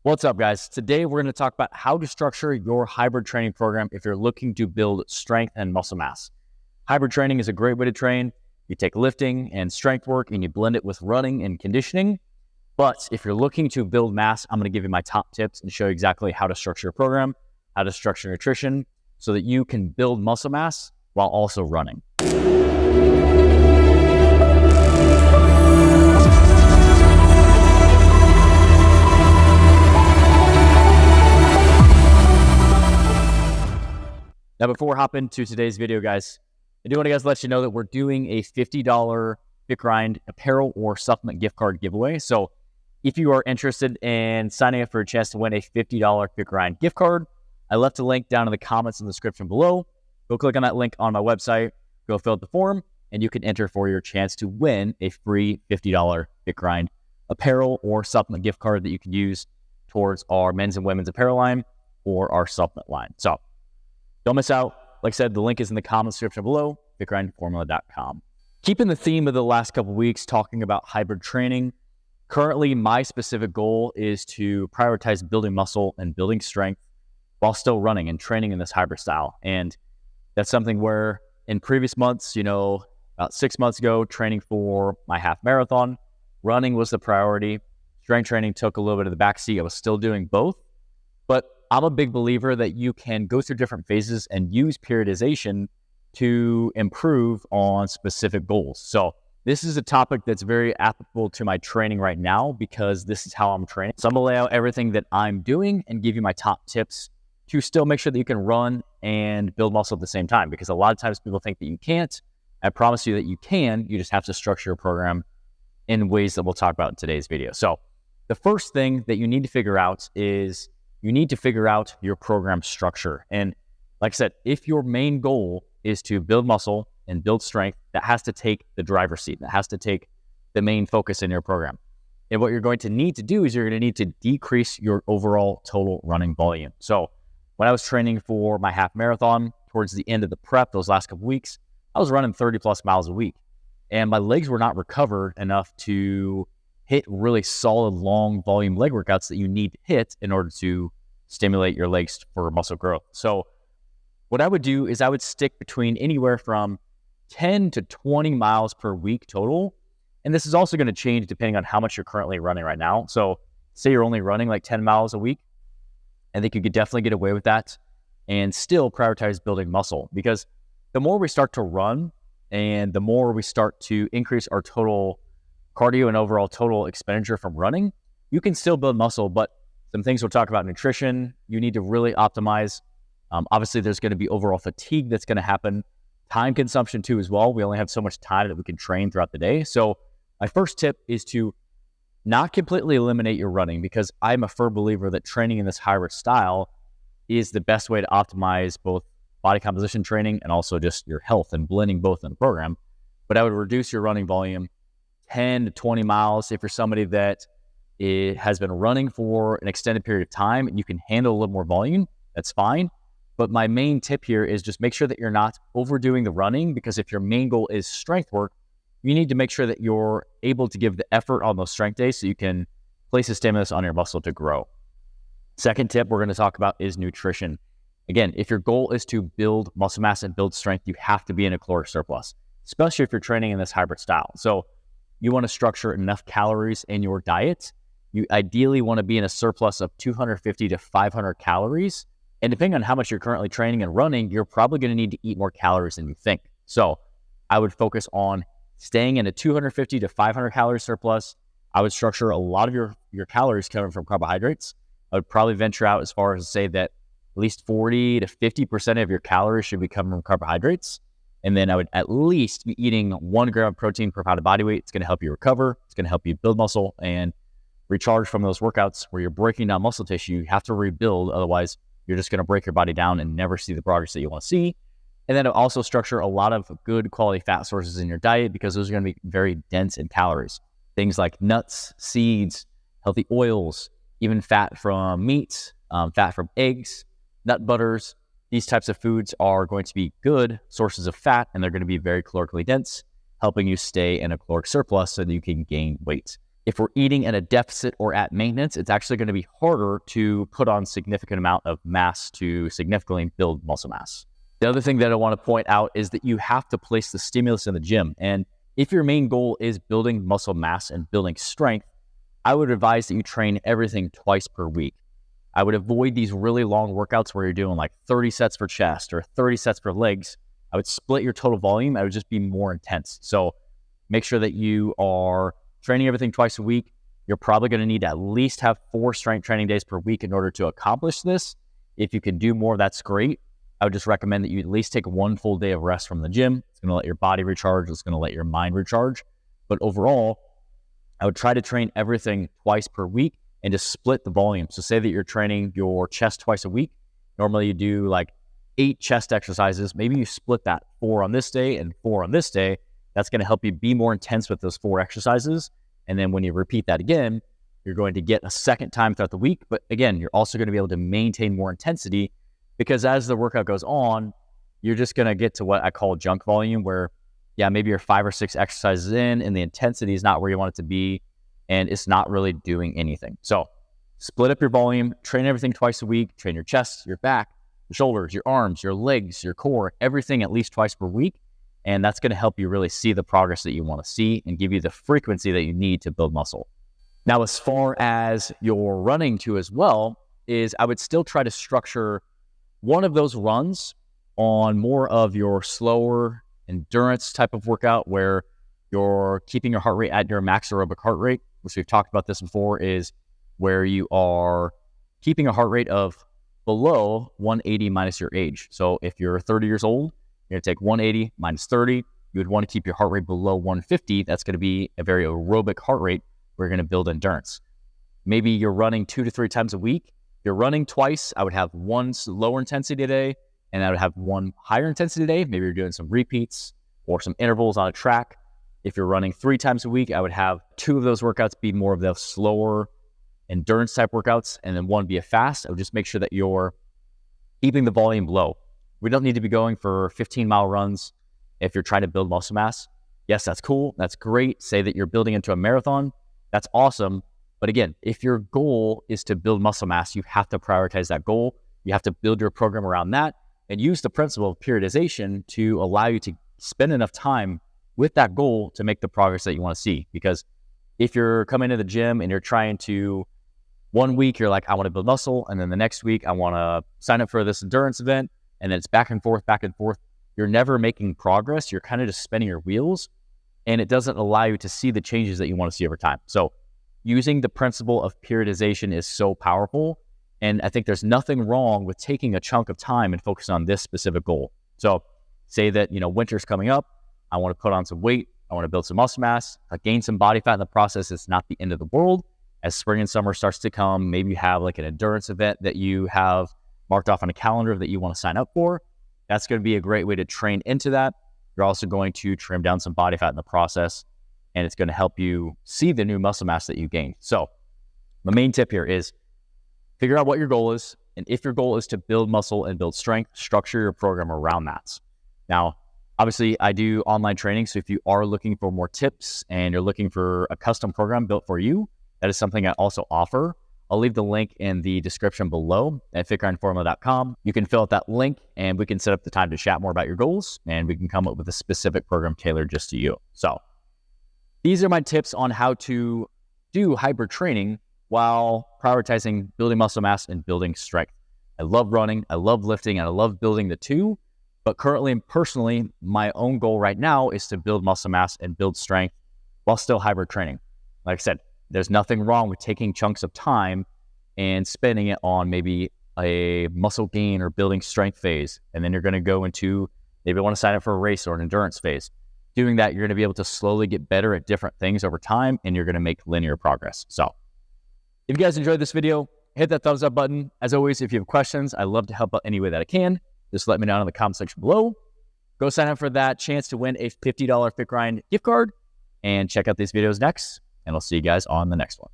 What's up, guys? Today, we're going to talk about how to structure your hybrid training program if you're looking to build strength and muscle mass. Hybrid training is a great way to train. You take lifting and strength work and you blend it with running and conditioning. But if you're looking to build mass, I'm going to give you my top tips and show you exactly how to structure your program, how to structure nutrition so that you can build muscle mass while also running. Now, before we hop into today's video, guys, I do want to let you know that we're doing a $50 FitGrind apparel or supplement gift card giveaway. So if you are interested in signing up for a chance to win a $50 FitGrind gift card, I left a link down in the comments in the description below. Go click on that link on my website, go fill out the form, and you can enter for your chance to win a free $50 FitGrind apparel or supplement gift card that you can use towards our men's and women's apparel line or our supplement line. So don't miss out. Like I said, the link is in the comment description below, FitGrindFormula.com. Keeping the theme of the last couple of weeks talking about hybrid training, currently my specific goal is to prioritize building muscle and building strength while still running and training in this hybrid style. And that's something where in previous months, about 6 months ago, training for my half marathon, running was the priority. Strength training took a little bit of the backseat. I was still doing both, but I'm a big believer that you can go through different phases and use periodization to improve on specific goals. So this is a topic that's very applicable to my training right now because this is how I'm training. So I'm gonna lay out everything that I'm doing and give you my top tips to still make sure that you can run and build muscle at the same time, because a lot of times people think that you can't. I promise you that you can. You just have to structure your program in ways that we'll talk about in today's video. So the first thing that you need to figure out is you need to figure out your program structure. And like I said, if your main goal is to build muscle and build strength, that has to take the driver's seat. That has to take the main focus in your program. And what you're going to need to do is you're going to need to decrease your overall total running volume. So when I was training for my half marathon, towards the end of the prep, those last couple weeks, I was running 30 plus miles a week. And my legs were not recovered enough to hit really solid, long volume leg workouts that you need to hit in order to stimulate your legs for muscle growth. So what I would do is I would stick between anywhere from 10 to 20 miles per week total. And this is also going to change depending on how much you're currently running right now. So say you're only running like 10 miles a week, I think you could definitely get away with that and still prioritize building muscle, because the more we start to run and the more we start to increase our total cardio and overall total expenditure from running, you can still build muscle. But some things we'll talk about: nutrition, you need to really optimize. Obviously, there's going to be overall fatigue that's going to happen. Time consumption too as well. We only have so much time that we can train throughout the day. So my first tip is to not completely eliminate your running, because I'm a firm believer that training in this hybrid style is the best way to optimize both body composition training and also just your health, and blending both in the program. But I would reduce your running volume 10 to 20 miles. If you're somebody that has been running for an extended period of time and you can handle a little more volume, that's fine. But my main tip here is just make sure that you're not overdoing the running, because if your main goal is strength work, you need to make sure that you're able to give the effort on those strength days so you can place a stimulus on your muscle to grow. Second tip we're going to talk about is nutrition. Again, if your goal is to build muscle mass and build strength, you have to be in a caloric surplus, especially if you're training in this hybrid style. So you want to structure enough calories in your diet. You ideally want to be in a surplus of 250 to 500 calories. And depending on how much you're currently training and running, you're probably going to need to eat more calories than you think. So I would focus on staying in a 250 to 500 calorie surplus. I would structure a lot of your calories coming from carbohydrates. I would probably venture out as far as to say that at least 40 to 50% of your calories should be coming from carbohydrates. And then I would at least be eating 1 gram of protein per pound of body weight. It's going to help you recover. It's going to help you build muscle and recharge from those workouts where you're breaking down muscle tissue. You have to rebuild. Otherwise, you're just going to break your body down and never see the progress that you want to see. And then also structure a lot of good quality fat sources in your diet, because those are going to be very dense in calories. Things like nuts, seeds, healthy oils, even fat from meat, fat from eggs, nut butters. These types of foods are going to be good sources of fat, and they're going to be very calorically dense, helping you stay in a caloric surplus so that you can gain weight. If we're eating at a deficit or at maintenance, it's actually going to be harder to put on significant amount of mass to significantly build muscle mass. The other thing that I want to point out is that you have to place the stimulus in the gym. And if your main goal is building muscle mass and building strength, I would advise that you train everything twice per week. I would avoid these really long workouts where you're doing like 30 sets for chest or 30 sets for legs. I would split your total volume. I would just be more intense. So make sure that you are training everything twice a week. You're probably going to need to at least have 4 strength training days per week in order to accomplish this. If you can do more, that's great. I would just recommend that you at least take 1 full day of rest from the gym. It's going to let your body recharge. It's going to let your mind recharge. But overall, I would try to train everything twice per week and just split the volume. So say that you're training your chest twice a week. Normally you do like 8 chest exercises. Maybe you split that 4 on this day and 4 on this day. That's going to help you be more intense with those 4 exercises. And then when you repeat that again, you're going to get a second time throughout the week. But again, you're also going to be able to maintain more intensity because as the workout goes on, you're just going to get to what I call junk volume where, yeah, maybe you're 5 or 6 exercises in and the intensity is not where you want it to be and it's not really doing anything. So split up your volume, train everything twice a week, train your chest, your back, your shoulders, your arms, your legs, your core, everything at least twice per week. And that's going to help you really see the progress that you want to see and give you the frequency that you need to build muscle. Now, as far as your running too as well, is I would still try to structure one of those runs on more of your slower endurance type of workout where you're keeping your heart rate at your max aerobic heart rate, which we've talked about this before, is where you are keeping a heart rate of below 180 minus your age. So if you're 30 years old, you're going to take 180 minus 30. You would want to keep your heart rate below 150. That's going to be a very aerobic heart rate where you're going to build endurance. Maybe you're running 2 to 3 times a week. If you're running twice, I would have 1 lower intensity day and I would have 1 higher intensity day. Maybe you're doing some repeats or some intervals on a track. If you're running 3 times a week, I would have 2 of those workouts be more of those slower endurance type workouts and then 1 be a fast. I would just make sure that you're keeping the volume low. We don't need to be going for 15-mile runs if you're trying to build muscle mass. Yes, that's cool. That's great. Say that you're building into a marathon. That's awesome. But again, if your goal is to build muscle mass, you have to prioritize that goal. You have to build your program around that and use the principle of periodization to allow you to spend enough time with that goal to make the progress that you want to see. Because if you're coming to the gym and you're trying to, 1 week, you're like, I want to build muscle. And then the next week, I want to sign up for this endurance event. And then it's back and forth, you're never making progress. You're kind of just spinning your wheels and it doesn't allow you to see the changes that you want to see over time. So using the principle of periodization is so powerful. And I think there's nothing wrong with taking a chunk of time and focusing on this specific goal. So say that, winter's coming up. I want to put on some weight. I want to build some muscle mass. I gain some body fat in the process. It's not the end of the world. As spring and summer starts to come, maybe you have like an endurance event that you have marked off on a calendar that you want to sign up for. That's going to be a great way to train into that. You're also going to trim down some body fat in the process, and it's going to help you see the new muscle mass that you gained. So the main tip here is figure out what your goal is. And if your goal is to build muscle and build strength, structure your program around that. Now, obviously, I do online training. So if you are looking for more tips and you're looking for a custom program built for you, that is something I also offer. I'll leave the link in the description below at FitGrindFormula.com. You can fill out that link and we can set up the time to chat more about your goals and we can come up with a specific program tailored just to you. So these are my tips on how to do hybrid training while prioritizing building muscle mass and building strength. I love running, I love lifting, and I love building the two. But currently and personally, my own goal right now is to build muscle mass and build strength while still hybrid training. Like I said, there's nothing wrong with taking chunks of time and spending it on maybe a muscle gain or building strength phase. And then you're going to go into, maybe you want to sign up for a race or an endurance phase. Doing that, you're going to be able to slowly get better at different things over time, and you're going to make linear progress. So if you guys enjoyed this video, hit that thumbs up button. As always, if you have questions, I love to help out any way that I can. Just let me know in the comment section below. Go sign up for that chance to win a $50 FitGrind gift card and check out these videos next. And I'll see you guys on the next one.